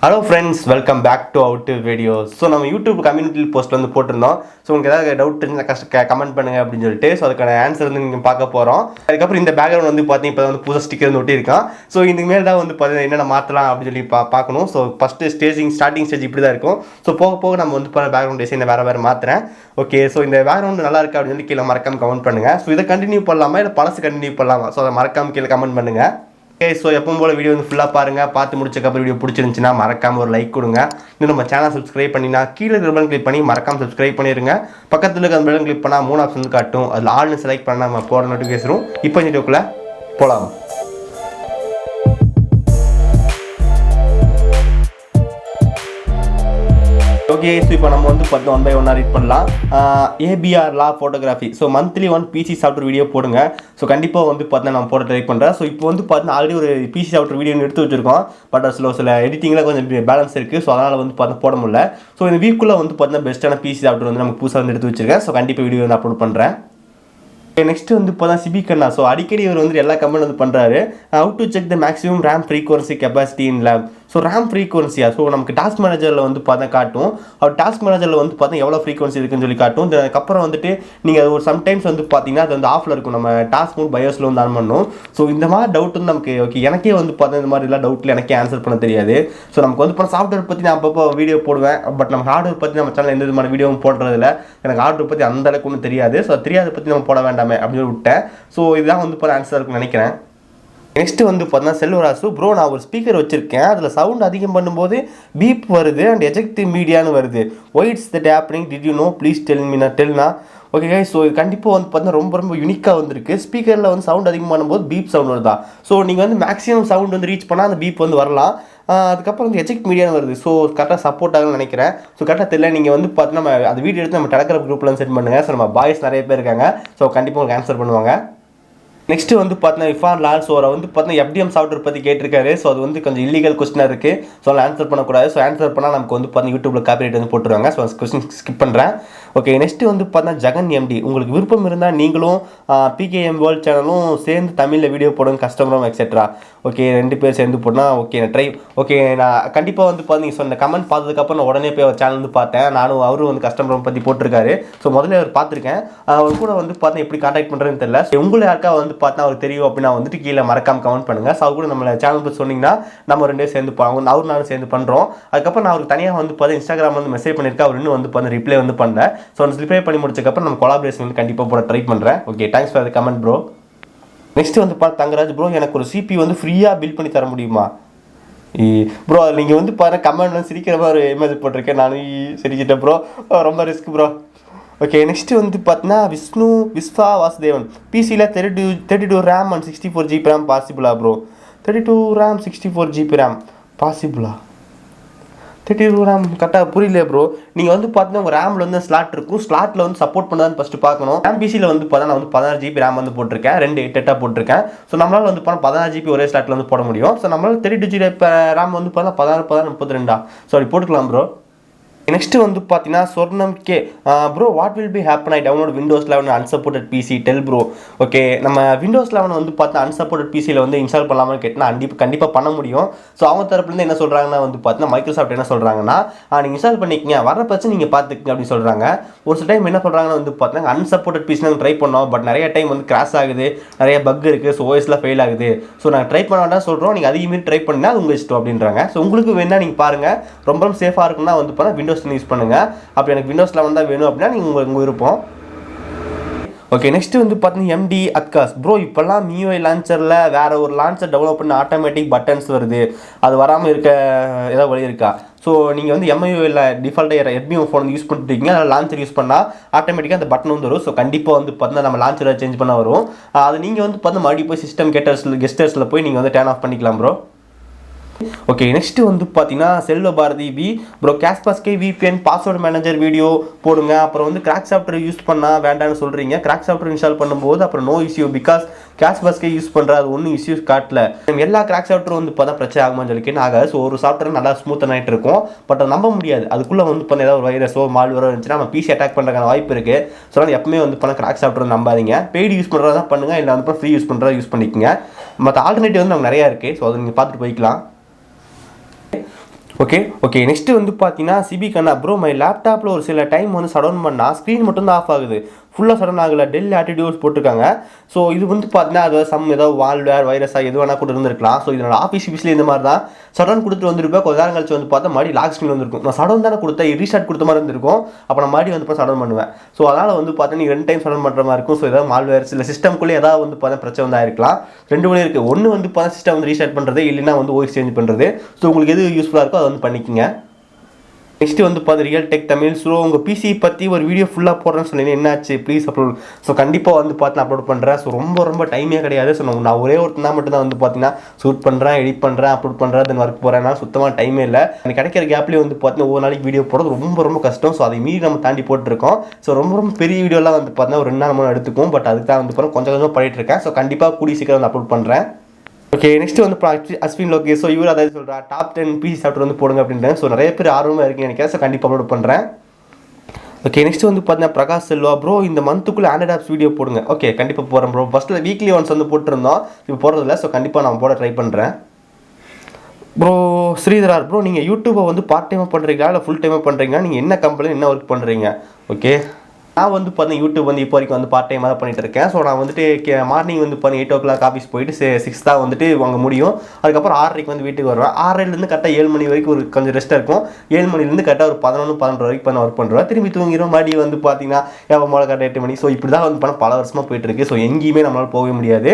Hello friends, welcome back to our videos. So நம்ம YouTube community போஸ்ட்டில் வந்து போட்டிருந்தோம். ஸோ உங்களுக்கு ஏதாவது டவுட் இருந்தால் கமெண்ட் பண்ணுங்கள் அப்படின்னு சொல்லிட்டு. ஸோ அதுக்கான ஆன்சர் வந்து நீங்கள் பார்க்க போகிறோம். அதுக்கப்புறம் இந்த பேக்ரவுண்ட் வந்து பார்த்தீங்கன்னா இப்போ வந்து புதுசாக ஸ்டிக்கர் வந்து ஒட்டியிருக்கான். ஸோ இதுக்கு மேலே தான் வந்து பார்த்தீங்கன்னா என்னென்ன மாற்றலாம் அப்படின்னு சொல்லி பார்க்கணும். ஸோ ஃபஸ்ட்டு ஸ்டார்டிங் ஸ்டேஜ் இப்படி தான் இருக்கும். ஸோ போக போக நம்ம வந்து பேக்ரவுண்ட் டிசைனை வேறு மாற்றுறேன். ஓகே, ஸோ இந்த பேக்ரவுண்ட் நல்லா இருக்குது அப்படின்னு சொல்லி கீழே மறக்காம கமெண்ட் பண்ணுங்கள். ஸோ இதை கண்டினியூ பண்ணலாமா இல்லை பழசு கண்டினியூ பண்ணலாமா? ஸோ அதை மறக்காம கீழே கமெண்ட் பண்ணுங்கள். ஓகே, ஸோ எப்பவும் போல் வீடியோ வந்து ஃபுல்லாக பாருங்கள். பார்த்து முடிச்சக்கப்புறம் வீடியோ பிடிச்சிருந்துச்சுன்னா மறக்காமல் ஒரு லைக் கொடுங்க. இன்னும் நம்ம சேனல் சப்ஸ்கிரைப் பண்ணினா கீழே பெல் கிளிக் பண்ணி மறக்காமல் சப்ஸ்கிரைப் பண்ணிடுங்க. பக்கத்தில் இருக்க அந்த பெல் கிளிக் பண்ணால் 3 ஆப்ஷன் வந்து காட்டும். அதில் ஆல்னு செலக்ட் பண்ணால் நம்ம போகிற நோட்டிஃபிகேஷனும். இப்போ இந்த வீடியோக்குள்ளே போகலாம். ஓகே, ஸோ இப்போ நம்ம வந்து பார்த்தோம் 1 by 1 ரீட் பண்ணலாம். ஏபிஆர் லா photography. So monthly 1 PC software video போடுங்க. ஸோ கண்டிப்பாக வந்து பார்த்தா நான் போட ட்ரை பண்ணுறேன். ஸோ இப்போ வந்து பார்த்தீங்கன்னா ஆல்ரெடி ஒரு பிசி சாஃப்ட்வேர் வீடியோ எடுத்து வச்சிருக்கோம். பட் சில எடிட்டிங்கில் கொஞ்சம் பேலன்ஸ் இருக்குது. ஸோ அதனால் வந்து பார்த்தா போட முடியல. ஸோ இந்த வீக்குள்ளே வந்து பார்த்தீங்கன்னா பெஸ்ட்டான பிசி சாஃப்ட்வேர் வந்து நமக்கு புதுசாக வந்து எடுத்து வச்சிருக்கேன். ஸோ கண்டிப்பாக வீடியோ வந்து அப்லோட் பண்ணுறேன். நெக்ஸ்ட் வந்து இப்போ தான் சிபிகண்ணா. ஸோ அடிக்கடி இவர் வந்து எல்லா கமெண்ட் வந்து பண்ணுறாரு. How to check the maximum RAM frequency capacity in lap. So RAM ஃப்ரீக்வன்சியா? ஸோ நமக்கு டாஸ்க் மேனேஜரில் வந்து பார்த்தா காட்டும். அவர் டாஸ்க் மேனேஜரில் வந்து பார்த்தா எவ்வளோ ஃப்ரீக்வன்சி இருக்குன்னு சொல்லி காட்டும். அதுக்கப்புறம் வந்துட்டு நீங்கள் அது ஒரு சம்டைம்ஸ் வந்து பார்த்தீங்கன்னா அது வந்து ஆஃபில் இருக்கும். நம்ம டாஸ்க் மூட் பயோஸில் வந்து ஆன் பண்ணணும். ஸோ இந்த மாதிரி டவுட் வந்து நமக்கு ஓகே, எனக்கே வந்து பார்த்தா இந்த மாதிரிலாம் டவுட்டில் எனக்கே ஆன்சர் பண்ண தெரியாது. ஸோ நமக்கு வந்து இப்போ சாஃப்ட்வேர் பற்றி நான் அப்பப்போ வீடியோ போடுவேன். பட் நம்ம ஹார்ட்வேர் பற்றி நம்ம சேனல் எந்த விதமான வீடியோவும் போடுறதில்ல. எனக்கு ஹார்ட்வேர் பற்றி அந்த அளவுக்கு ஒன்றும் தெரியாது. ஸோ தெரியாத பற்றி நம்ம போட வேண்டாமே அப்படின்னு விட்டேன். ஸோ இதுதான் வந்து இப்போ ஆன்சர் இருக்குன்னு நினைக்கிறேன். நெக்ஸ்ட் வந்து பார்த்தீங்கன்னா செல்வராசு. ப்ரோ, நான் ஒரு ஸ்பீக்கர் வச்சுருக்கேன். அதில் சவுண்ட் அதிகம் பண்ணும்போது பீப் வருது அண்ட் எஜெக்டிவ் மீடியான்னு வருது. Why it's that happening? Did you know? Please டெல்னா. ஓகே, ஸோ இது கண்டிப்பாக வந்து பார்த்தீங்கன்னா ரொம்ப யூனிக்காக வந்திருக்கு. ஸ்பீக்கரில் வந்து சவுண்ட் அதிகம் பண்ணும்போது பீப் சவுண்ட் வருதா? ஸோ நீங்கள் வந்து மேக்ஸிமம் சவுண்ட் வந்து ரீச் பண்ணால் அந்த பீப் வந்து வரலாம். அதுக்கப்புறம் வந்து எஜெக்ட் மீடியான்னு வருது. ஸோ கரெக்டாக சப்போர்ட் ஆகுன்னு நினைக்கிறேன். ஸோ கரெக்டாக தெரியல. நீங்கள் வந்து பார்த்தீங்கன்னா நம்ம அந்த வீடியோ எடுத்து நம்ம டெலகிராம் குரூப்பில் சென்ட் பண்ணுங்கள். ஸோ நம்ம பாய்ஸ் நிறைய பேர் இருக்காங்க. ஸோ கண்டிப்பாக உங்களுக்கு ஆன்சர் பண்ணுவாங்க. நெக்ஸ்ட் வந்து பார்த்தீங்கன்னா இஃபான் லால். ஸோ வந்து பார்த்தீங்கன்னா எஃப்டிஎம் சாஃப்ட்வேர் பற்றி கேட்டிருக்காரு. ஸோ அது வந்து கொஞ்சம் இல்லீகல் கொஸ்டினாக இருக்குது. ஸோ அதில் ஆன்சர் பண்ணக்கூடாது. ஸோ ஆன்சர் பண்ணால் நமக்கு வந்து பார்த்தீங்கன்னா யூடியூப்பில் காப்பிரைட் வந்து போட்டுருவாங்க. ஸோ கொஸ்டின் ஸ்கிப் பண்ணுறேன். ஓகே, நெக்ஸ்ட் வந்து பார்த்தீங்கன்னா ஜெகன் எம்டி. உங்களுக்கு விருப்பம் இருந்தால் நீங்களும் பிகேஎம் வேர்ல்ட் சேனலும் சேர்ந்து தமிழில் வீடியோ போடுங்க, கஸ்டமரும் எக்ஸெட்ரா. ஓகே, 2 பேர் சேர்ந்து போட்டால் ஓகே நான் நான் கண்டிப்பாக வந்து பார்த்து நீங்கள் சொன்ன கமெண்ட் பார்த்ததுக்கப்புறம் நான் உடனே போய் அவர் சேனல் வந்து பார்த்தேன். நானும் அவரும் வந்து கஸ்டமரை பற்றி போட்டிருக்காரு. ஸோ முதல்ல அவர் பார்த்துருக்கேன். அவர் கூட வந்து பார்த்தா எப்படி கான்டாக்ட் பண்ணுறதுன்னு தெரியல. உங்களை யாருக்கா வந்து பார்த்தா அவருக்கு தெரியும் அப்படின்னா வந்துட்டு கீழே மறக்காம கமெண்ட் பண்ணுங்கள். ஸோ அவர் கூட நம்ம சேனல் பற்றி சொன்னீங்கன்னா நம்ம 2 பேரும் சேர்ந்து அவரும் நானும் சேர்ந்து பண்ணுறோம். அதுக்கப்புறம் நான் அவருக்கு தனியாக வந்து பார்த்தா இன்ஸ்டாகிராம் வந்து மெசேஜ் பண்ணியிருக்கேன். அவர் இன்னும் வந்து பார்த்தா ரிப்ளை வந்து பண்ணல. ஸோ அந்த ரிப்ளை பண்ணி முடிச்சதுக்கப்புறம் நம்ம கொலாபரேஷன் வந்து கண்டிப்பாக போட ட்ரை பண்ணுறேன். Okay, thanks for the comment bro. Next வந்து பார்த்து தங்கராஜ் ப்ரோ, எனக்கு ஒரு சிபி வந்து ஃப்ரீயாக பில் பண்ணி தர முடியுமா? ப்ரோ, நீங்கள் வந்து பாருங்க கமெண்ட் வந்து சிரிக்கிற மாதிரி ஒரு இமேஜ் போட்டிருக்கேன். நானும் சிரிச்சிட்டேன் ப்ரோ. ரொம்ப ரிஸ்க் ப்ரோ. ஓகே, நெக்ஸ்ட் வந்து பார்த்தீங்கன்னா விஸ்வா வாசுதேவன். பிசியில் 32 ரேம் அண்ட் 64 ஜிபி ரேம் பாசிபிளா ப்ரோ? 32 ரேம் 64 ஜிபி ரேம் பாசிபிளா? 32 ரேம் கரெக்டாக புரியல ப்ரோ. நீங்கள் வந்து பார்த்தீங்கன்னா உங்கள் ரேமில் வந்து ஸ்லாட் இருக்கும். ஸ்லாட்டில் வந்து சப்போர்ட் பண்ணான்னு ஃபஸ்ட்டு பார்க்கணும். ரேம் பிசியில் வந்து பார்த்தா நான் வந்து 16 ஜிபி ரேம் வந்து போட்டிருக்கேன். 2 8 போட்டிருக்கேன். ஸோ நம்மளால் வந்து பார்த்தா 16 ஜிபி ஒரே ஸ்லாட்டில் வந்து போட முடியும். ஸோ நம்மளால் 32 ஜிபி ரேம் வந்து பார்த்தா 16 32 சாரி போட்டுக்கலாம் ப்ரோ. நெக்ஸ்ட் வந்து பார்த்தீங்கன்னா Sornam K. Bro, what will be happen I download Windows 11 unsupported PC tell bro. Okay, நம்ம விண்டோஸ் 11 வந்து பார்த்தா அன்சப்போர்ட்டட் பிசியில் வந்து இன்ஸ்டால் பண்ணலாமான்னு கேட்டால் கண்டிப்பாக பண்ண முடியும். ஸோ அவங்க தரப்புலேருந்து என்ன சொல்கிறாங்கன்னா வந்து பார்த்தீங்கன்னா மைக்ரோசாஃப்ட் என்ன சொல்கிறாங்கன்னா நீங்கள் இன்ஸ்டால் பண்ணிக்கிங்க, வர பிரச்சனை நீங்கள் பார்த்துக்கங்க அப்படின்னு சொல்கிறாங்க. ஒரு சில டைம் என்ன சொல்கிறாங்கன்னா வந்து பார்த்தீங்கன்னா அன்சப்போர்ட்டட் பிசி நாங்கள் ட்ரை பண்ணோம். பட் நிறைய டைம் வந்து கிராஷ் ஆகுது, நிறைய பக் இருக்குது. ஸோ ஓஎஸ்லாம் ஃபெயில் ஆகுது. ஸோ நாங்கள் ட்ரை பண்ண வேண்டாம் சொல்கிறோம். நீங்கள் அதிகமாக ட்ரை பண்ணால் அது உங்கள் இஷ்டம் அப்படின்றாங்க. ஸோ உங்களுக்கு வேணால் நீங்கள் பாருங்கள். ரொம்ப சேஃபாக இருக்குன்னா வந்து பார்த்தா விண்டோஸ் யூஸ் பண்ணுங்கள். அப்படி எனக்கு விண்டோஸ் 11 தான் வேணும் அப்படின்னா நீங்கள் உங்கள் விருப்பம். ஓகே, நெக்ஸ்ட் வந்து பார்த்தீங்கன்னா எம்டி அத்காஸ். ப்ரோ, இப்போல்லாம் மியூஐ லான்ச்சரில் வேறு ஒரு லான்ச்சர் டெவலப் பண்ண ஆட்டோமேட்டிக் பட்டன்ஸ் வருது. அது வராமல் இருக்க ஏதாவது வழி இருக்கா? ஸோ நீங்கள் வந்து எம்ஐயூவில் டிஃபால்ட்டாக ரெட்மி ஃபோன் யூஸ் பண்ணிட்டீங்க. அதில் லான்ச்சர் யூஸ் பண்ணால் ஆட்டோமேட்டிக்காக அந்த பட்டன் வந்து வரும். ஸோ கண்டிப்பாக வந்து பார்த்தீங்கன்னா நம்ம லான்ச்சரை சேஞ்ச் பண்ண வரும். அது நீங்கள் வந்து பார்த்தீங்கன்னா மறுபடியும் போய் சிஸ்டம் கெஸ்டர்ஸில் போய் நீங்கள் வந்து டர்ன் ஆஃப் பண்ணிக்கலாம் ப்ரோ. ஓகே, நெக்ஸ்ட் வந்து பார்த்தீங்கன்னா Selva Bharathi B. Bro, Kaspersky VPN password manager video போடுங்க. அப்புறம் வந்து கிராக் சாஃப்ட்வேர் யூஸ் பண்ணால் வேண்டாம்னு சொல்கிறீங்க. கிராக் சாஃப்ட்வேர் இன்ஸ்டால் பண்ணும்போது அப்புறம் நோ இஷ்யூ பிகாஸ் கேஸ்பாஸ்கே யூஸ் பண்ணுற அது ஒன்றும் இஷ்யூஸ் காட்டல. எல்லா கிராக் சாஃப்ட்வேர் வந்து பார்த்தா பிரச்சனை ஆகுமான்னு சொல்லிக்கேன்னு ஆகாது. ஸோ ஒரு சாஃப்ட்வேர் நல்லா ஸ்மூத்தாக ஆகிட்டு இருக்கும். பட் அதை நம்ப முடியாது. அதுக்குள்ளே வந்து பண்ண ஏதாவது ஒரு வைரஸோ மால்வேரோ இருந்துச்சுன்னா நம்ம பிசி அட்டாக் பண்ணுறதுக்கான வாய்ப்பு இருக்குது. ஸோ அதனால் எப்பவுமே வந்து பண்ண கிராக் சாஃப்ட்வேர் நம்பாதீங்க. பெய்டு யூஸ் பண்ணுறதா பண்ணுங்கள், இல்லை வந்து ஃப்ரீ யூஸ் பண்ணுறதா யூஸ் பண்ணிக்கோங்க. மற்ற ஆல்டர்னேட்டிவ் வந்து நமக்கு நிறையா இருக்குது. ஸோ அதை நீங்கள் பார்த்துட்டு போய்க்கலாம். ஓகே நெக்ஸ்ட் வந்து பார்த்தீங்கன்னா சிபி கண்ணா ப்ரோ மை லேப்டாப்பில் ஒரு சில டைம் வந்து சடவுன் பண்ணால் ஸ்க்ரீன் மட்டும் தான் ஆஃப் ஆகுது, ஃபுல்லாக சடன் ஆகலை. டெல் ஆட்டிடியூட்ஸ் போட்டிருக்காங்க. ஸோ இது வந்து பார்த்தீங்கன்னா அது ஏதாவது வால்வேர் வைரஸாக எது வேணா கூட இருந்திருக்கலாம். ஸோ இதனோட ஆஃபீஸ்லேயே இந்த மாதிரி தான் சடன் கொடுத்துட்டு வந்துருப்பேன். கொஞ்ச நேரம் கழிச்சு வந்து பார்த்தா மறுபடியும் லாக் ஸ்க்ரீன் வந்துருக்கும். நான் சடன் தானே கொடுத்தேன், ரீஸ்டார்ட் கொடுத்த மாதிரி இருந்திருக்கும். அப்போ நான் மறுபடியும் வந்து சடன் பண்ணுவேன். ஸோ அதனால் வந்து பார்த்தா நீங்கள் 2 டைம் சடன் பண்ணுற மாதிரி இருக்கும். ஸோ ஏதாவது மால்வேர்ஸ் இல்லை சிஸ்டம்குள்ளே ஏதாவது வந்து பார்த்தா பிரச்சனை வந்து ஆயிருக்கலாம். 2 வழி இருக்குது. ஒன்று வந்து பார்த்தா சிஸ்டம் வந்து ரீஸ்டார்ட் பண்ணுறது, இல்லைன்னா வந்து ஓஎஸ் சேஞ்ச் பண்ணுறது. ஸோ உங்களுக்கு எது யூஸ்ஃபுல்லாக இருக்கோ அதை வந்து பண்ணிக்கங்க. நெக்ஸ்ட் வந்து பார்த்து ரியல் டெக் தமிழ். ஸோ உங்கள் பிசி பற்றி ஒரு வீடியோ ஃபுல்லாக போடுறேன்னு சொன்னீங்க, என்னாச்சு ப்ளீஸ் அப்லோட். ஸோ கண்டிப்பாக வந்து பார்த்து நான் அப்லோட் பண்ணுறேன். ஸோ ரொம்ப டைமே கிடையாது. ஸோ நான் ஒரே ஒருத்தனா மட்டும் தான் வந்து பார்த்தீங்கன்னா ஷூட் பண்ணுறேன், எடிட் பண்ணுறேன், அப்லோட் பண்ணுறேன், தென் ஒர்க் போகிறேன்னா சுத்தமாக டைமே இல்லை. எனக்கு கிடைக்கிற கேப்லேயே வந்து பார்த்தீங்கன்னா ஒவ்வொரு நாளைக்கு வீடியோ போடுறது ரொம்ப கஷ்டம். ஸோ அதை மீறி நம்ம தாண்டி போட்டுருக்கோம். ஸோ ரொம்ப பெரிய வீடியோலாம் வந்து பார்த்தீங்கன்னா ஒரு 2 நாள் 3 நாள் எடுத்துக்கும். பட் அதுக்கு தான் வந்து கொஞ்சம் பண்ணிட்டு இருக்கேன். ஸோ கண்டிப்பாக கூடிய சீக்கிரம் வந்து அப்லோட் பண்ணுறேன். நெக்ஸ்ட் வந்து அஸ்வின் லோகேஷ். ஸோ இவர் அதாவது சொல்கிறா டாப் 10 பிசி சாஃப்ட்வேர் வந்து போடுங்க அப்படின்ட்டு. ஸோ நிறைய பேர் ஆர்வமாக இருக்குன்னு நினைக்கிறேன். ஸோ கண்டிப்பாக அப்லோட் பண்ணுறேன். நெக்ஸ்ட் வந்து பார்த்தீங்கன்னா பிரகாஷ் செல்வா ப்ரோ இந்த மந்த்துக்குள்ளே ஆண்ட்ராய்ட் ஆப்ஸ் வீடியோ போடுங்க. கண்டிப்பாக போகிறேன் ப்ரோ. ஃபஸ்ட்டில் வீக்லி ஒன்ஸ் வந்து போட்டுருந்தோம், இப்போ போடுறதில்ல. ஸோ கண்டிப்பாக நான் போட ட்ரை பண்ணுறேன். ப்ரோ ஸ்ரீதரார் ப்ரோ நீங்கள் யூடியூப்பை வந்து பார்ட் டைமாக பண்ணுறீங்களா இல்லை ஃபுல் டைமாக பண்ணுறீங்களா, நீங்கள் என்ன கம்பெனியில் என்ன ஒர்க் பண்ணுறீங்க? நான் வந்து பார்த்தீங்கன்னா யூடியூப் வந்து இப்போ வரைக்கும் வந்து பார்ட் டைமாக தான் பண்ணிட்டு இருக்கேன். ஸோ நான் வந்துட்டு மார்னிங் வந்து 8 o'clock ஆஃபீஸ் போயிட்டு 6 தான் வந்துட்டு வாங்க முடியும். அதுக்கப்புறம் 6:30 வந்து வீட்டுக்கு வருவேன். 6:30லேருந்து கரெக்டாக 7 மணி வரைக்கும் ஒரு கொஞ்சம் ரெஸ்ட்டாக இருக்கும். 7 மணிலேருந்து கரெக்டாக ஒரு 11-12 வரைக்கும் நான் ஒர்க் பண்ணுவேன். திரும்பி தூங்கிடும். மறுபடியும் வந்து பார்த்தீங்கன்னா எப்போ கரெக்டாக 8 மணி. ஸோ இப்படி தான் வந்து பல வருஷமாக போயிட்டு இருக்கு. ஸோ எங்கேயுமே நம்மளால் போக முடியாது.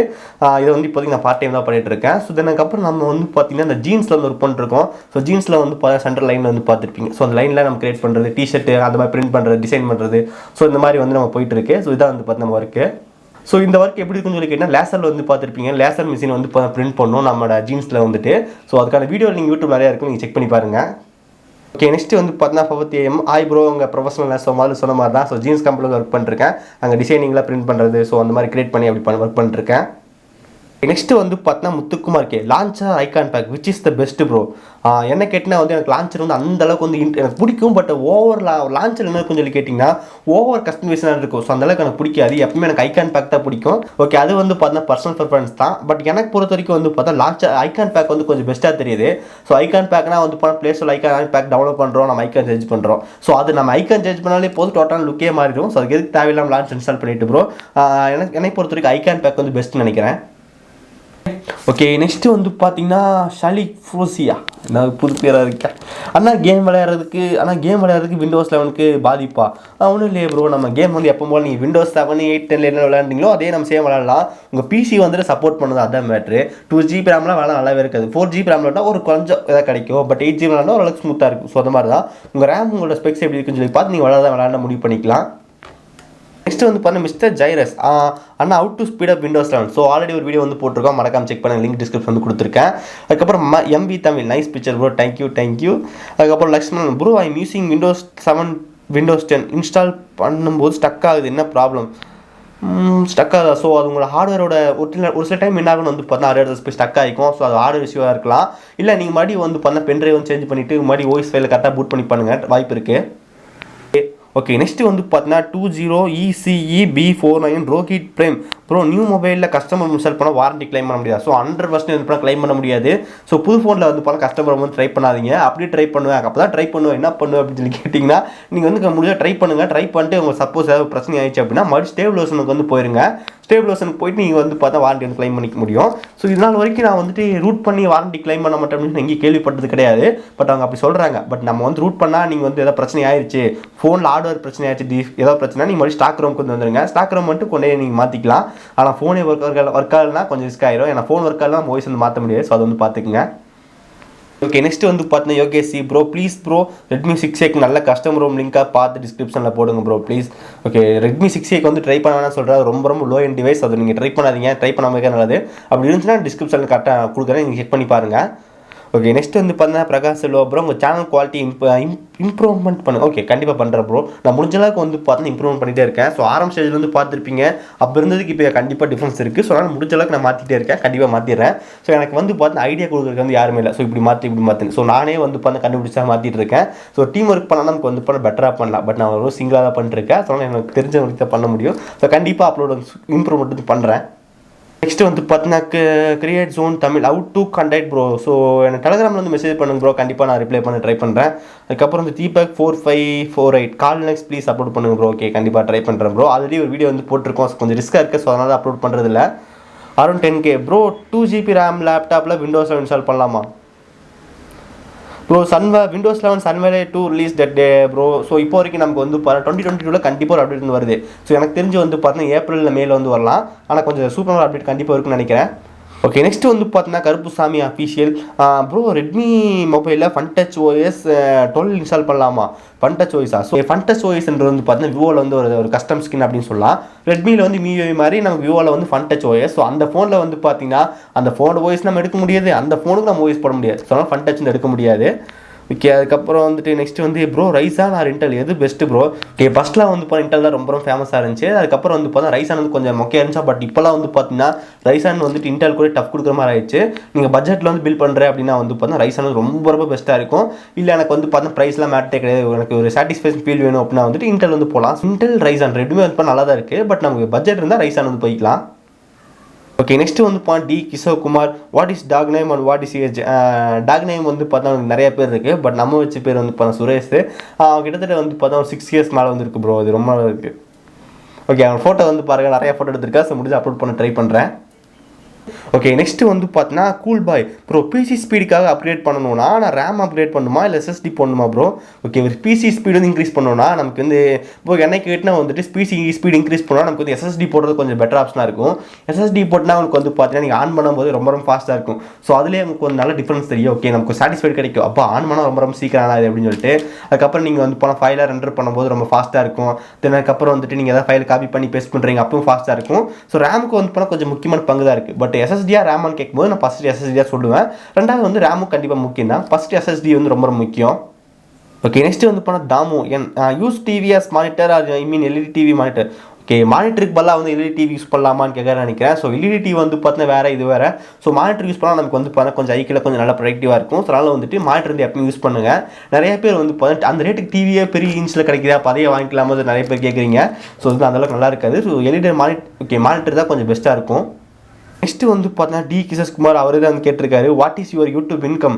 இதை வந்து இப்போதைக்கு நான் பார்ட் டைம் தான் பண்ணிட்டு இருக்கேன். ஸோ அதுக்கப்புறம் நம்ம வந்து பார்த்தீங்கன்னா இந்த ஜீன்ஸில் வந்து ஒர்க் பண்ணிருக்கோம். ஸோ ஜீன்ஸில் வந்து சென்ட்ரல் லைனில் வந்து பார்த்துருப்பீங்க. ஸோ அந்த லைனில் நம்ம கிரியேட் பண்ணுறது, டிஷர்ட் அந்த மாதிரி பிரிண்ட் பண்ணுறது, டிசைன் பண்ணுறது. ஸோ இந்த மாதிரி வந்து நம்ம போயிட்டு இருக்கு. ஸோ இதான் வந்து பார்த்து நம்ம ஒர்க்கு. ஸோ இந்த ஒர்க் எப்படி இருக்குன்னு சொல்லி கேட்டால் லேசரில் வந்து பார்த்துருப்பீங்க. லேசர் மிஷின் வந்து பிரிண்ட் பண்ணணும் நம்மளோட ஜீன்ஸில் வந்துட்டு. ஸோ அதுக்கான வீடியோ நீங்கள் யூடியூப் நிறையா இருக்கும், நீங்கள் செக் பண்ணி பாருங்கள். நெக்ஸ்ட் வந்து பார்த்தீங்கன்னா 4 AM ஆய் ப்ரோ உங்கள் ப்ரொஃபஷனல். ஸோ மாதிரி சொன்ன மாதிரி தான். ஸோ ஜீன்ஸ் கம்பெனியில் ஒர்க் பண்ணிருக்கேன். அங்கே டிசைனிங்லாம் பிரிண்ட் பண்ணுறது, ஸோ அந்த மாதிரி கிரியேட் பண்ணி அப்படி ஒர்க் பண்ணிருக்கேன். நெக்ஸ்ட் வந்து பார்த்தீங்கன்னா Muthukumar launcher icon pack which is the best bro. என்ன கேட்டினா வந்து எனக்கு லான்ச்சர் வந்து அந்த அளவுக்கு வந்து எனக்கு பிடிக்கும். பட் ஓவர் லான்ச்சர் என்ன இருக்குன்னு சொல்லி கேட்டிங்கன்னா ஓவர் கஸ்டமைசேஷனாக இருக்கும். ஸோ அந்தளவுக்கு எனக்கு பிடிக்காது. எப்பவுமே எனக்கு ஐகான் பேக் தான் பிடிக்கும். அது வந்து பார்த்தீங்கன்னா பர்சனல் ப்ரிஃபரன்ஸ் தான். பட் எனக்கு பொறுத்த வரைக்கும் வந்து பார்த்தா லான்ச்சர் ஐகான் பேக் வந்து கொஞ்சம் பெஸ்ட்டாக தெரியுது. ஸோ ஐகான் பேக்னா வந்து Play Store icon pack download பண்ணுறோம், நம்ம ஐகான் சேஞ்ச் பண்ணுறோம். ஸோ அது நம்ம ஐகான் சேஞ்ச் பண்ணாலே போதும், டோட்டல் லுக்கே மாறிடும். ஸோ அதுக்கு எதுக்கு தேவையில்லாமல் லான்ச் இன்ஸ்டால் பண்ணிட்டு ப்ரோ. எனக்கு பொறுத்த வரைக்கும் ஐகான் பேக் வந்து பெஸ்ட்டுன்னு நினைக்கிறேன். நெக்ஸ்ட்டு வந்து பார்த்தீங்கன்னா ஷாலிக் ஃப்ரோசியா, நான் புது பேராக இருக்கேன். கேம் விளையாடுறதுக்கு விண்டோஸ் 11க்கு பாதிப்பா? ஒன்றும் இல்லையே ப்ரோ. நம்ம கேம் வந்து எப்போ போல் நீங்கள் விண்டோஸ் 7, 8, 10 என்ன விளையாண்டிங்களோ அதே நம்ம சேம் விளையாடலாம். உங்கள் பிசி வந்துட்டு சப்போர்ட் பண்ணுது, அதான் மேட்ரு. 2GB ரேம்லாம் விளையாட நல்லாவே இருக்காது. 4GB ரேம் விளையாட்டா ஒரு கொஞ்சம் எதாவது கிடைக்கும். பட் 8GB விளையாண்டா ஓரளவுக்கு ஸ்மூத்தாக இருக்கும். ஸோ அந்த மாதிரி தான் உங்கள் ரேம் உங்களோட ஸ்பெக்ஸ் எப்படி இருக்குன்னு சொல்லி பார்த்து நீங்கள் விளையாட முடிவு பண்ணிக்கலாம். நெக்ஸ்ட் வந்து பார்த்தீங்கன்னா mister Jairus Anna how to speed up Windows 11. So already ஒரு வீடியோ வந்து போட்டிருக்கோம், மறக்காம செக் பண்ணுங்க, லிங்க் டிஸ்கிரிப்ஷன் வந்து கொடுத்துருக்கேன். அதுக்கப்புறம் MP Tamil nice picture bro, thank you. அதுக்கப்புறம் Lakshmanan bro I am using Windows 7 Windows 10 install பண்ணும்போது ஸ்டக் ஆகுது, என்ன ப்ராப்ளம்? ஸ்டக் ஆகுதா? ஸோ அது உங்களோட ஹார்ட்வேரோட ஒரு சில டைம் என்ன ஆகுன்னு வந்து பார்த்தா ஹார்ட்வேர் போய் ஸ்டக் ஆகிக்கும். ஸோ அது ஹார்ட்வேர் இஷ்யூவாக இருக்கலாம். இல்லை நீங்கள் மறுபடியும் வந்து பார்த்தா பென்ட்ரைவ் வந்து சேஞ்ச் பண்ணிவிட்டு மறுபடியும் ஓஎஸ் ஃபைலில் கரெக்டாக பூட் பண்ணி பண்ணுங்கள், வாய்ப்பு இருக்குது. நெக்ஸ்ட் வந்து பார்த்தீங்கன்னா 20ECEB49 Rohit Prem bro new மொபைலில் கஸ்டமர் இன்ஸ்டால் பண்ணால் வாரண்டி கிளைம் பண்ண முடியாது. ஸோ 100% வந்து பண்ணால் கிளைம் பண்ண முடியாது. ஸோ புது ஃபோனில் வந்து பண்ணால் கஸ்டமர் வந்து ட்ரை பண்ணாதீங்க. அப்படியே ட்ரை பண்ணுவேன், அப்போ தான் ட்ரை பண்ணுவேன். என்ன பண்ணுவேன் அப்படின்னு சொல்லி கேட்டிங்கன்னா நீங்கள் வந்து முடிஞ்சால் ட்ரை பண்ணுங்கள். ட்ரை பண்ணிட்டு உங்களுக்கு சப்போஸ் ஏதாவது பிரச்சனை ஆயிடுச்சு அப்படின்னா மறுபடியும் ஸ்டேபிள் வெர்ஷனுக்கு வந்து போயிருங்க. ஸ்டேபிள் வெர்ஷனுக்கு போயிட்டு நீங்கள் வந்து பார்த்தா வாரண்டி வந்து கிளைம் பண்ணிக்க முடியும். ஸோ இதனால் வரைக்கும் நான் வந்துட்டு ரூட் பண்ணி வாரண்டி கிளைம் பண்ண மாட்டேன் அப்படின்னு எங்கேயும் கேள்விப்பட்டது கிடையாது. பட் அவங்க அப்படி சொல்கிறாங்க. பட் நம்ம வந்து ரூட் பண்ணால் நீங்கள் வந்து ஏதாவது பிரச்சனை ஆயிடுச்சு, ஃபோனில் ஹார்ட்வேர் பிரச்சனை ஆயிடுச்சு, ஏதாவது பிரச்சனை நீங்கள் மறுபடியும் ஸ்டாக் ரோம்க்கு வந்து வந்துருங்க. ஸ்டாக் ரோம் மட்டும் கொண்டே நீங்கள் மாற்றிக்கலாம். ஆனால் ஃபோனே ஒர்க் ஆகலைன்னா கொஞ்சம் ரிஸ்க் ஆயிரும். ஏன்னா ஃபோன் ஒர்க் ஆகலாம் வாய்ஸ் வந்து மாற்ற முடியாது. ஸோ அதை வந்து பார்த்துக்குங்க. நெக்ஸ்ட் வந்து பார்த்தீங்கன்னா Yogesh bro please bro Redmi 6A நல்ல கஸ்டமர் ரோம் லிங்காக பார்த்து டிஸ்கிரிப்ஷனில் போடுங்க ப்ரோ ப்ளீஸ். ரெட்மி 6A வந்து ட்ரை பண்ண வேணாம் சொல்கிறாரு. ரொம்ப லோ எண்ட் டிவைஸ், அதை நீங்கள் ட்ரை பண்ணாதீங்க. ட்ரை பண்ணாமல் நல்லது. அப்படி இருந்துச்சுன்னா டிஸ்கிரிப்ஷனில் கரெக்டாக கொடுக்குறேன், நீங்கள் செக் பண்ணி பாருங்கள். நெக்ஸ்ட் வந்து பார்த்தீங்கன்னா பிரகாஷ் செல்வா ப்ரோ உங்கள் சேனல் குவாலிட்டி இம்ப்ரூவ்மெண்ட் பண்ணுங்க. கண்டிப்பாக பண்ணுறேன் ப்ரோ. நான் முடிஞ்ச அளவுக்கு வந்து பார்த்தீங்கன்னா இம்ப்ரூவ்மெண்ட் பண்ணிகிட்டே இருக்கேன். ஸோ ஆரம்ப ஸ்டேஜில் வந்து பார்த்துருப்பீங்க, அப்போ இருந்ததுக்கு இப்போ கண்டிப்பாக டிஃப்ரென்ஸ் இருக்குது. ஸோ அதனால் முடிஞ்ச அளவுக்கு நான் மாற்றிட்டே இருக்கேன், கண்டிப்பாக மாற்றிடுறேன். ஸோ எனக்கு வந்து பார்த்தீங்கன்னா ஐடியா கொடுக்குறதுக்கு வந்து யாருமே இல்லை. ஸோ இப்படி மாற்றி ஸோ நானே வந்து பார்த்தா கண்டுபிடிச்சா மாற்றிட்டு இருக்கேன். ஸோ டீம் ஒர்க் பண்ணால் நமக்கு வந்து பண்ண பெட்டராக பண்ணலாம். பட் நான் ஒரு சிங்கிளாக தான் பண்ணிட்டுருக்கேன். ஸோ எனக்கு தெரிஞ்ச வரைக்கும் தான் பண்ண முடியும். ஸோ கண்டிப்பாக அப்லோட் இம்ப்ரூவ்மெண்ட் வந்து பண்ணுறேன். நெக்ஸ்ட்டு வந்து பார்த்தீங்கன்னா create zone Tamil out to conduct bro. So எனக்கு டெலிகிராமில் வந்து மெசேஜ் பண்ணுங்க ப்ரோ, கண்டிப்பாக நான் ரிப்ளை பண்ண ட்ரை பண்ணுறேன். அதுக்கப்புறம் வந்து தீபக் 4548 கால் நெக்ஸ்ட் ப்ளீஸ் அப்லோட் பண்ணுங்க ப்ரோ. ஓகே, கண்டிப்பாக ட்ரை பண்ணுறேன் ப்ரோ. ஆல்ரெடி ஒரு வீடியோ வந்து போட்டிருக்கோம், கொஞ்சம் ரிஸ்க்காக இருக்குது, ஸோ அதனால் அப்லோட் பண்ணுறதில்ல. Around 10K bro. 2GB RAM லேப்டாப்பில் விண்டோஸில் இன்ஸ்டால் பண்ணலாமா bro? Windows 11 சன்வேலே 2 release that day bro. So இப்போ வரைக்கும் நமக்கு வந்து 2022 கண்டிப்பாக ஒரு அப்டேட் வந்து வருது. ஸோ எனக்கு தெரிஞ்சு வந்து பார்த்தீங்கன்னா ஏப்ரலில் மேல வந்து வரலாம். ஆனால் கொஞ்சம் சூப்பரான அப்டேட் கண்டிப்பாக இருக்குன்னு நினைக்கிறேன். ஓகே, நெக்ஸ்ட் வந்து பார்த்தீங்கன்னா கருப்புசாமி அஃபீஷியல் ப்ரோ. ரெட்மி மொபைலில் ஃபன்டச் ஓஎஸ் 12 இன்ஸ்டால் பண்ணலாமா? ஃபன்டச் ஓஎஸா? ஸோ ஃபன்டச் ஓஎஸ்ன்றது வந்து பார்த்தீங்கன்னா விவோவில் வந்து ஒரு கஸ்டம் ஸ்கின் அப்படின்னு சொல்லலாம். ரெட்மியில் வந்து மியூஐ மாதிரி நமக்கு விவோவில் வந்து ஃபன்டச் ஓஎஸ். ஸோ அந்த ஃபோனில் வந்து பார்த்தீங்கன்னா அந்த ஃபோனோட ஓஎஸ் நம்ம எடுக்க முடியாது, அந்த ஃபோனுக்கு நம்ம ஓஎஸ் போட முடியாது. ஸோ அதனால் ஃபன்டச் வந்து எடுக்க முடியாது. ஓகே, அதுக்கப்புறம் வந்துட்டு நெக்ஸ்ட் வந்து ப்ரோ ரைஸா நான் இன்டெல் எது பெஸ்ட்டு ப்ரோ? ஓகே, ஃபஸ்ட்லாம் வந்து இப்போ இன்டெல் தான் ரொம்ப ஃபேமஸாக இருந்துச்சு. அதுக்கப்புறம் வந்து பார்த்தா ரைசான் வந்து கொஞ்சம் மொக்கையாக இருந்துச்சா. பட் இப்போலாம் வந்து பார்த்தீங்கன்னா ரைசான் வந்துட்டு இன்டெல் கூட டஃப் கொடுக்குற மாதிரி ஆயிடுச்சு. நீங்கள் பட்ஜெட்டில் வந்து பில் பண்ணுறேன் அப்படின்னா வந்து பார்த்தீங்கன்னா ரைசான் வந்து ரொம்ப பெஸ்ட்டாக இருக்கும். இல்லை எனக்கு வந்து பார்த்தீங்கன்னா ப்ரைஸ்லாம் மேட்டே கிடையாது, எனக்கு ஒரு சாட்டிஸ்ஃபேக்ஷன் ஃபீல் வேணும் அப்படின்னா வந்துட்டு இன்டெல் வந்து போகலாம். இன்டெல் ரைசான் ரெண்டுமே வந்து நல்லா தான் இருக்குது. பட் நமக்கு பட்ஜெட் இருந்தால் ரைசான் வந்து போய்க்கலாம். ஓகே, நெக்ஸ்ட் வந்து D Kishore what is dog name and what is age? Dog name வந்து பார்த்தா நிறைய பேர் இருக்குது. பட் நம்ம வச்ச பேர் வந்து பார்த்தா சுரேஷ். கிட்டத்தட்ட வந்து பார்த்தா ஒரு 6 இயர்ஸ் மேலே வந்து இருக்குது ப்ரோ. அது ரொம்ப நல்லா இருக்குது. ஓகே, அவங்க ஃபோட்டோ வந்து பாருங்கள், நிறைய ஃபோட்டோ எடுத்திருக்கா. ஸோ முடிஞ்சு அப்லோட் பண்ண ட்ரை பண்ணுறேன். ஓகே, நெக்ஸ்ட் வந்து பார்த்தீங்கன்னா கூல் பாய் ப்ரோ. பிசி ஸ்பீடுக்காக அப்கிரேட் பண்ணணும்னா நான் ரேம் அப்கிரேட் பண்ணணுமா இல்லை எஸ்எஸ்டி போடணுமா ப்ரோ? ஓகே, ஒரு பிசி ஸ்பீடு வந்து இன்க்ரீஸ் பண்ணணும்னா நமக்கு வந்து இப்போ என்ன கேட்டுனா வந்துட்டு பிசி ஸ்பீடு இன்க்ரீஸ் பண்ணால் நமக்கு வந்து எஸ்எஸ்டி போடுறது கொஞ்சம் பெட்டர் ஆப்ஷனாக இருக்கும். எஸ்எஸ்டி போட்டால் உங்களுக்கு வந்து பார்த்தீங்கன்னா நீங்கள் ஆன் பண்ணும்போது ரொம்ப ஃபாஸ்ட்டாக இருக்கும். ஸோ அதுலேயே உங்களுக்கு ஒரு நல்ல டிஃபரன்ஸ் தெரியும். ஓகே, நமக்கு சாட்டிஸ்ஃபைட் கிடைக்கும். அப்போ ஆன் பண்ணால் ரொம்ப சீக்கிரம் ஆனாது அப்படின்னு சொல்லிட்டு. அதுக்கப்புறம் நீங்கள் வந்து போனால் ஃபைலை ரெண்டர் பண்ணும்போது ரொம்ப ஃபாஸ்ட்டாக இருக்கும். தென் அதுக்கப்புறம் வந்துட்டு நீங்கள் எதாவது ஃபைல் காப்பி பண்ணி பேஸ்ட் பண்ணுறீங்க, அப்பவும் ஃபாஸ்ட்டாக இருக்கும். ஸோ ரேமுக்கு வந்து போனால் கொஞ்சம் முக்கியமான பங்கு தான் இருக்குது. பட் எஸ்எஸ்டியா ரேமான்னு கேட்கும்போது நான் ஃபஸ்ட்டு எஸ்எஸ்டியாக சொல்லுவேன். ரெண்டாவது வந்து ரேமும் கண்டிப்பாக முக்கியம் தான். ஃபஸ்ட்டு எஸ்எஸ்டி வந்து ரொம்ப முக்கியம். ஓகே, நெக்ஸ்ட் வந்து போனால் Thamu use TVS monitor LED TV monitor. Okay, மானிட்டருக்கு பதிலாக வந்து எல்இடி டிவி யூஸ் பண்ணலாமான்னு கேட்க நினைக்கிறேன். ஸோ எல்இடி டிவி வந்து பார்த்தீங்கன்னா வேறு, இது வேறு. ஸோ மானிட்டர் யூஸ் பண்ணால் நமக்கு வந்து பார்த்தா கொஞ்சம் ஐக்கில் கொஞ்சம் நல்லா ப்ரொடக்டிவாக இருக்கும். ஸோ அதனால் வந்துட்டு மானிட்டர் வந்து எப்பயும் யூஸ் பண்ணுங்கள். நிறைய பேர் வந்து பார்த்துட்டு அந்த ரேட்டுக்கு டிவியே பெரிய இன்ச்சில் கிடைக்குதா, பதைய வாங்கிக்கலாமா நிறைய பேர் கேட்குறீங்க. ஸோ இது அந்தளவுக்கு நல்லா இருக்காது. ஸோ எல்இடி மானிட்டர் தான் கொஞ்சம் பெஸ்ட்டாக இருக்கும். நெக்ஸ்ட்டு வந்து பார்த்தீங்கன்னா டி கிஷோர் அவரே தான் வந்து கேட்டிருக்காரு what is your YouTube income?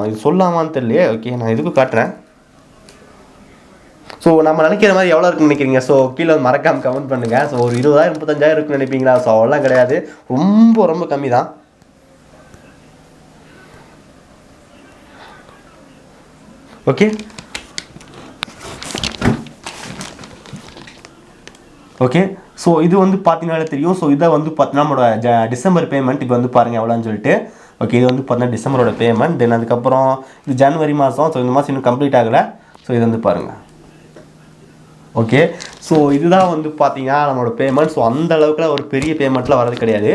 இது சொல்லாமான்னு தெரியலையே. ஓகே, நான் இதுக்கு காட்டுறேன். ஸோ நம்ம நினைக்கிற மாதிரி எவ்வளோ இருக்குன்னு நினைக்கிறீங்க? ஸோ கீழே மறக்காமல் கமெண்ட் பண்ணுங்கள். ஸோ ஒரு 20,000 35,000 இருக்குன்னு நினைப்பீங்களா? ஸோ அவ்வளோலாம் கிடையாது, ரொம்ப கம்மி தான். ஓகே ஓகே ஸோ இது வந்து பார்த்தீங்கன்னாலே தெரியும். ஸோ இதை வந்து பார்த்தீங்கன்னா நம்மளோட டிசம்பர் பேமெண்ட் இப்போ வந்து பாருங்கள் எவ்வளோன்னு சொல்லிட்டு. ஓகே, இது வந்து பார்த்தீங்கன்னா டிசம்பரோட பேமெண்ட். தென் அதுக்கப்புறம் இது ஜனவரி மாதம். ஸோ இந்த மாதம் இன்னும் கம்ப்ளீட் ஆகலை. ஸோ இது வந்து பாருங்கள். ஓகே, ஸோ இதுதான் வந்து பார்த்தீங்கன்னா நம்மளோட பேமெண்ட். ஸோ அந்த அளவுக்குலாம் ஒரு பெரிய பேமெண்ட்லாம் வரது கிடையாது.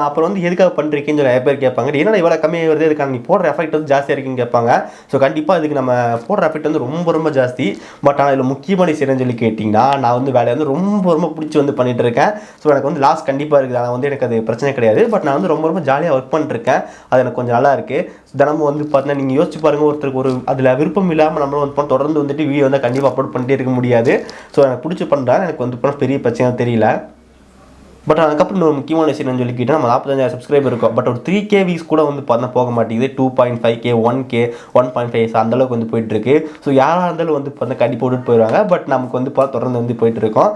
அப்புறம் வந்து எதுக்காக பண்ணுறீங்கன்னு சொல்லி நிறைய பேர் கேட்பாங்க. ஏன்னா இவ்வளோ கம்மியாக வருது, இதுக்கான நீ போடுற எஃபெக்ட் வந்து ஜாஸ்தியாக இருக்குன்னு கேட்பாங்க. ஸோ கண்டிப்பாக இதுக்கு நம்ம போடுற எஃபெக்ட் வந்து ரொம்ப ஜாஸ்தி. பட் ஆனால் இதில் முக்கியமான விஷயம் சொல்லி கேட்டிங்கன்னா நான் வந்து வேலையை வந்து ரொம்ப பிடிச்சி வந்து பண்ணிகிட்டு இருக்கேன். ஸோ எனக்கு வந்து லாஸ் கண்டிப்பாக இருக்குது. ஆனால் வந்து எனக்கு அது பிரச்சனை கிடையாது. பட் நான் வந்து ரொம்ப ஜாலியாக ஒர்க் பண்ணிட்டுருக்கேன். அது எனக்கு கொஞ்சம் நல்லா இருக்குது. தினமும் வந்து பார்த்தீங்கன்னா நீங்கள் யோசிச்சு பாருங்கள், ஒருத்தருக்கு ஒரு அதில் விருப்பம் இல்லாமல் நம்மளும் வந்து தொடர்ந்து வந்துட்டு வீடியோ வந்து கண்டிப்பாக அப்லோட் பண்ணிட்டே இருக்க முடியாது. ஸோ எனக்கு பிடிச்சி பண்ணுறேன். எனக்கு வந்து பெரிய பிரச்சனை தெரியல. பட் அதுக்கப்புறம் இன்னொரு முக்கியமான விஷயம் சொல்லி கேட்டால் நம்ம 45,000 சப்ஸ்கிரைபர் இருக்கும். பட் ஒரு 3K வியூஸ் கூட வந்து பார்த்தா போக மாட்டேங்குது. 2.5K 1K 1.5 அந்தளவுக்கு வந்து போயிட்டுருக்கு. ஸோ யாராக இருந்தாலும் வந்து பார்த்தா கண்டிப்பாக விட்டுட்டு போயிடுவாங்க. பட் நமக்கு வந்து தொடர்ந்து வந்து போயிட்டு இருக்கோம்.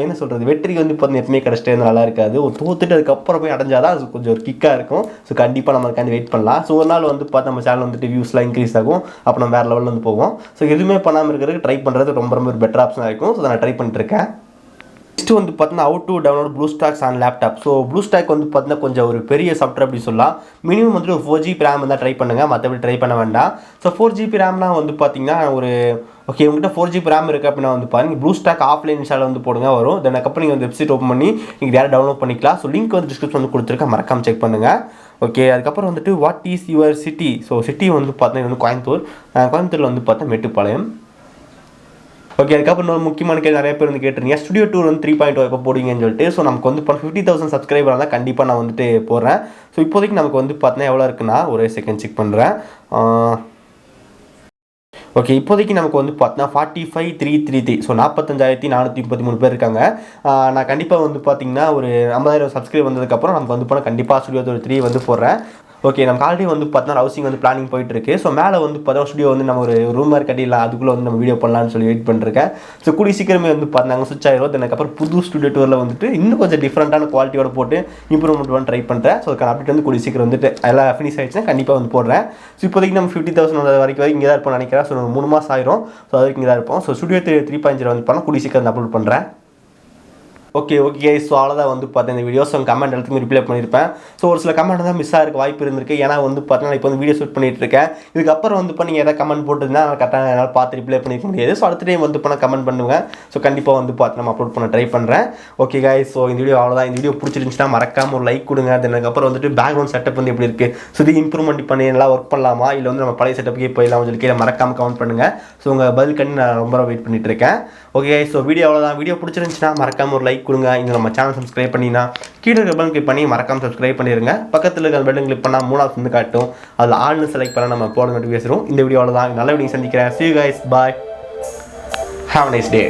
என்ன சொல்கிறது, வெற்றி வந்து பார்த்தா எப்பவுமே கிடச்சிட்டே நல்லா இருக்காது. ஒரு தோத்துட்டு அதுக்கப்புறம் போய் அடைஞ்சாதான் அது கொஞ்சம் ஒரு கிக்காக இருக்கும். ஸோ கண்டிப்பாக நம்மளுக்காண்டி வெயிட் பண்ணலாம். ஸோ ஒரு நாள் வந்து பார்த்தா நம்ம சேனல் வந்துட்டு வியூஸ்லாம் இன்க்ரீஸ் ஆகும். அப்போ நம்ம வேறு லெவலில் வந்து போவோம். ஸோ எதுவுமே பண்ணாமல் இருக்கிறதுக்கு ட்ரை பண்ணுறது ரொம்ப ஒரு பெட்டர் ஆப்ஷனாக இருக்கும். ஸோ நான் ட்ரை பண்ணிட்டுருக்கேன். நெக்ஸ்ட்டு வந்து பார்த்தீங்கன்னா how to download BlueStacks on lap. So BlueStack வந்து பார்த்தீங்கன்னா கொஞ்சம் ஒரு பெரிய சாஃப்ட்வேர் அப்படி சொல்லலாம். மினிமம் வந்து ஒரு 4GB ரேம் இருந்தால் ட்ரை பண்ணுங்கள், மற்றபடி ட்ரை பண்ண வேண்டாம். ஸோ 4GB ரேம்லாம் வந்து பார்த்தீங்கன்னா ஒரு ஓகே உங்கள்கிட்ட 4GB ரேம் இருக்குது அப்படின்னா வந்து பாருங்கள் ப்ளூஸ்டாக் ஆஃப்லைன் இன்ஸ்டால் வந்து போடுங்க வரும். தென் அதுக்கப்புறம் நீங்கள் வந்து வெப்சைட் ஓப்பன் பண்ணி நீங்கள் டேரக்ட் டவுன்லோட் பண்ணிக்கலாம். ஸோ லிங்க் வந்து டிஸ்கிரிப்ஷன் வந்து கொடுத்துருக்கேன், மறக்காமல் செக் பண்ணுங்கள். ஓகே, அதுக்கப்புறம் வந்துட்டு what is your city? So city வந்து பார்த்தீங்கன்னா வந்து கோயம்புத்தூரில் வந்து பார்த்தா மேட்டுப்பாளையம். ஓகே, அதுக்கப்புறம் இன்னொரு முக்கியமான கேள்வி நிறைய பேர் வந்து கேட்டிருந்தீங்க, ஸ்டுடியோ டூர் வந்து 3.0 எப்போ போடுவீங்கன்னு சொல்லிட்டு. ஸோ நமக்கு வந்து இப்போ 50,000 சப்ஸ்கிரைபர் தான் கண்டிப்பாக நான் வந்துட்டு போடுறேன். ஸோ இப்போதைக்கு நமக்கு வந்து பார்த்தீங்கன்னா எவ்வளோ இருக்குன்னா ஒரே செகண்ட் செக் பண்ணுறேன். ஓகே, இப்போதைக்கு நமக்கு வந்து பார்த்தீங்கன்னா 45,333, ஸோ 45,433 பேர் இருக்காங்க. நான் கண்டிப்பாக வந்து பார்த்தீங்கன்னா ஒரு 50,000 சப்ஸ்கிரைப் வந்ததுக்கப்புறம் நமக்கு வந்து போனால் கண்டிப்பாக ஸ்டுடியோ ஒரு 3 வந்து போடுறேன். ஓகே, நமக்கு ஆல்ரெடி வந்து பார்த்தீங்கன்னா ஹவுசிங் வந்து பிளானிங் போயிட்டு இருக்கு. ஸோ மேலே வந்து பார்த்தீங்கன்னா ஸ்டுடியோ வந்து நம்ம ஒரு ரூம் மாதிரி கட்டிடலாம், அதுக்குள்ளே வந்து நம்ம வீடியோ பண்ணலாம்னு சொல்லி வெயிட் பண்ணிருக்கேன். ஸோ கூடிய சீக்கிரமே வந்து பார்த்தீங்கன்னா சுவிட்ச் ஆயிரும். அதுக்கப்புறம் புது ஸ்டுடியோ டூரில் வந்துட்டு இன்னும் கொஞ்சம் டிஃப்ரெண்ட்டான குவாலிட்டியோட போட்டு இம்ப்ரூவ்மெண்ட் பண்ண ட்ரை பண்ணுறேன். ஸோ அப்டேட் வந்து கூடிய சீக்கிரம் வந்துட்டு எல்லாம் ஃபினிஷ் ஆயிடுச்சுன்னா கண்டிப்பாக வந்து போடுறேன். ஸோ இப்போதைக்கு நம்ம 50,000 வரைக்கும் இங்கே தான் இருப்போம்னு நினைக்கிறேன். ஸோ 3 மாதம் ஆயிரும். ஸோ அதுக்கு இங்கே தான் இருப்போம். ஸோ ஸ்டுடியோ 3.0 வந்து பண்ணால் கூடிய சீக்கிரம் அப்லோட் பண்ணுறேன். ஓகே, ஸோ அவ்வளோதான் வந்து பார்த்தேன் இந்த வீடியோஸ். உங்கள் கமெண்ட் எல்லாத்துக்குமே ரிப்ளை பண்ணியிருப்பேன். ஸோ ஒரு சில கமெண்ட் தான் மிஸ் ஆகிருக்க வாய்ப்பு இருந்திருக்கு. ஏன்னா வந்து பார்த்தீங்கன்னா இப்போ வந்து வீடியோ ஷூட் பண்ணிட்டு இருக்கேன். இதுக்கப்புறம் வந்து இப்போ நீங்கள் எதாவது கமெண்ட் போட்டுருந்தா கரெக்டாக என்னால் பார்த்து ரிப்ளை பண்ணிக்க முடியாது. ஸோ அடுத்த டைம் வந்து இப்போ நான் கமெண்ட் பண்ணுவேன். ஸோ கண்டிப்பாக வந்து பார்த்து நம்ம அப்லோட் பண்ண ட்ரை பண்ணுறேன். ஓகே கைஸ், ஸோ இந்த வீடியோ அவ்வளோதான். இந்த வீடியோ பிடிச்சிருந்துச்சுன்னா மறக்காம ஒரு லைக் கொடுங்க. அதுக்கப்புறம் வந்துட்டு பேக்ரவுண்ட் செட்டப் வந்து எப்படி இருக்குது, ஸோ இது இம்ப்ரூவ்மெண்ட் பண்ணி நல்லா ஒர்க் பண்ணலாமா, இல்லை வந்து நம்ம பழைய செட்டப்புக்கே போயிடலாம் சொல்லி கீழே மறக்காம கமெண்ட் பண்ணுங்கள். ஸோ உங்கள் பதில் கண்ணி நான் ரொம்ப வெயிட் பண்ணிட்டு இருக்கேன். ஓகே, ஸோ வீடியோ அவ்வளோதான். வீடியோ பிடிச்சிருந்துச்சுன்னா மறக்காம ஒரு லைக் கொடுங்க. இந்த நம்ம சேனல் சப்ஸ்கிரைப் பண்ணினா கீழே இருக்க பெல் கிளிக் பண்ணி மறக்காம சப்ஸ்கிரைப் பண்ணிடுங்க. பக்கத்தில் இருக்க பெல் கிளிக் பண்ணால் 3ஆவது வந்து காட்டும். அதில் ஆல்னு செலக்ட் பண்ணால் நம்ம போட நோட்டிஃபிகேஷன் வரும். இந்த வீடியோவில் தான் நல்ல வீடியோ சந்திக்கிறேன். See you guys, bye, have a nice day.